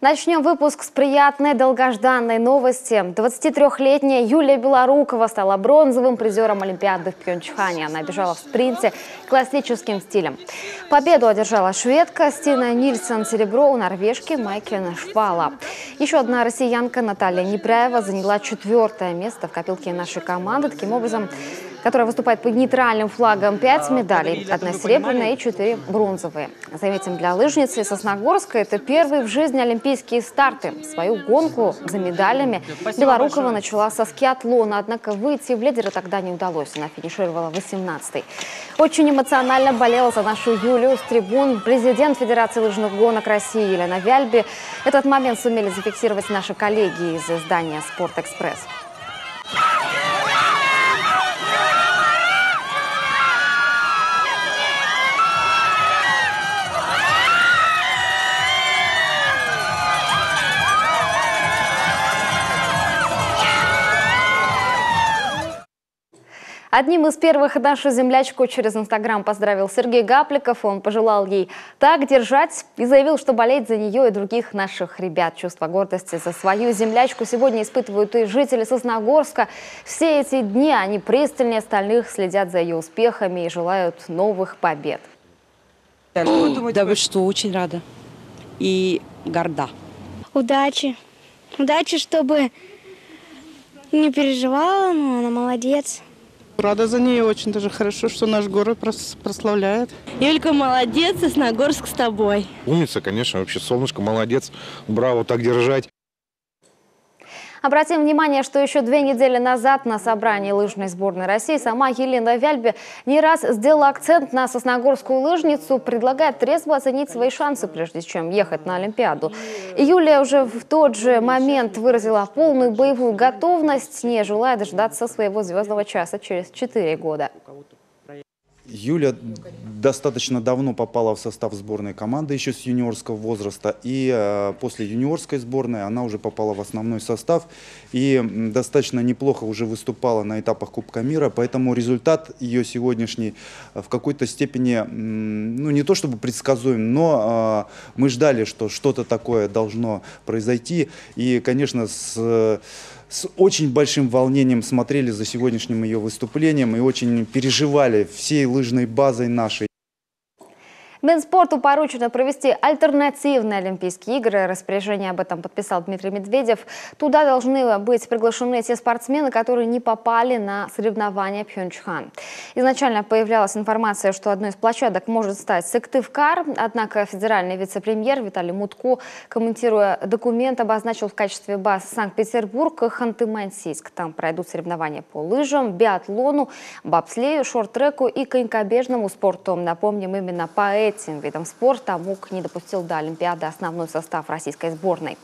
Начнем выпуск с приятной долгожданной новости. 23-летняя Юлия Белорукова стала бронзовым призером Олимпиады в Пхенчхане. Она бежала в спринте классическим стилем. Победу одержала шведка Стина Нильсон, серебро у норвежки Майкен Швала. Еще одна россиянка Наталья Непряева заняла 4-е место в копилке нашей команды. Таким образом, которая выступает под нейтральным флагом, 5 медалей, 1 серебряная и 4 бронзовые. Заметим, для лыжницы Сосногорска это первые в жизни олимпийские старты. Свою гонку за медалями Белорукова начала со скиатлона, однако выйти в лидеры тогда не удалось. Она финишировала 18-й. Очень эмоционально болела за нашу Юлю с трибун президент Федерации лыжных гонок России Елена Вяльби. Этот момент сумели зафиксировать наши коллеги из издания «Спортэкспресс». Одним из первых нашу землячку через Инстаграм поздравил Сергей Гапликов. Он пожелал ей так держать и заявил, что болеть за нее и других наших ребят. Чувство гордости за свою землячку сегодня испытывают и жители Сосногорска. Все эти дни они пристальнее остальных следят за ее успехами и желают новых побед. Да вы что, очень рада и горда. Удачи. Удачи, чтобы не переживала, но она молодец. Рада за нее, очень даже хорошо, что наш город прославляет. Юлька, молодец, Сосногорск с тобой. Умница, конечно, вообще солнышко, молодец, браво, так держать. Обратим внимание, что еще 2 недели назад на собрании лыжной сборной России сама Елена Вяльби не раз сделала акцент на сосногорскую лыжницу, предлагая трезво оценить свои шансы, прежде чем ехать на Олимпиаду. Юлия уже в тот же момент выразила полную боевую готовность, не желая дождаться своего звездного часа через 4 года. Юля достаточно давно попала в состав сборной команды еще с юниорского возраста. И после юниорской сборной она уже попала в основной состав. И достаточно неплохо уже выступала на этапах Кубка мира. Поэтому результат ее сегодняшний в какой-то степени, ну не то чтобы предсказуем, но мы ждали, что что-то такое должно произойти. И, конечно, с очень большим волнением смотрели за сегодняшним ее выступлением и очень переживали всей лыжной базой нашей. Минспорту поручено провести альтернативные Олимпийские игры. Распоряжение об этом подписал Дмитрий Медведев. Туда должны быть приглашены те спортсмены, которые не попали на соревнования Пхенчхан. Изначально появлялась информация, что одной из площадок может стать Сыктывкар. Однако федеральный вице-премьер Виталий Мутко, комментируя документ, обозначил в качестве баз Санкт-Петербург и Ханты-Мансийск. Там пройдут соревнования по лыжам, биатлону, бобслею, шорт-треку и конькобежному спорту. Напомним, именно по этим видом спорта МУК не допустил до Олимпиады основной состав российской сборной.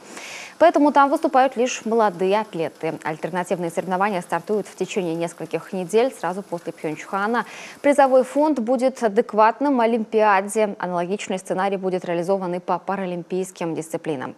Поэтому там выступают лишь молодые атлеты. Альтернативные соревнования стартуют в течение нескольких недель, сразу после Пхенчхана. Призовой фонд будет адекватным Олимпиаде. Аналогичный сценарий будет реализован и по паралимпийским дисциплинам.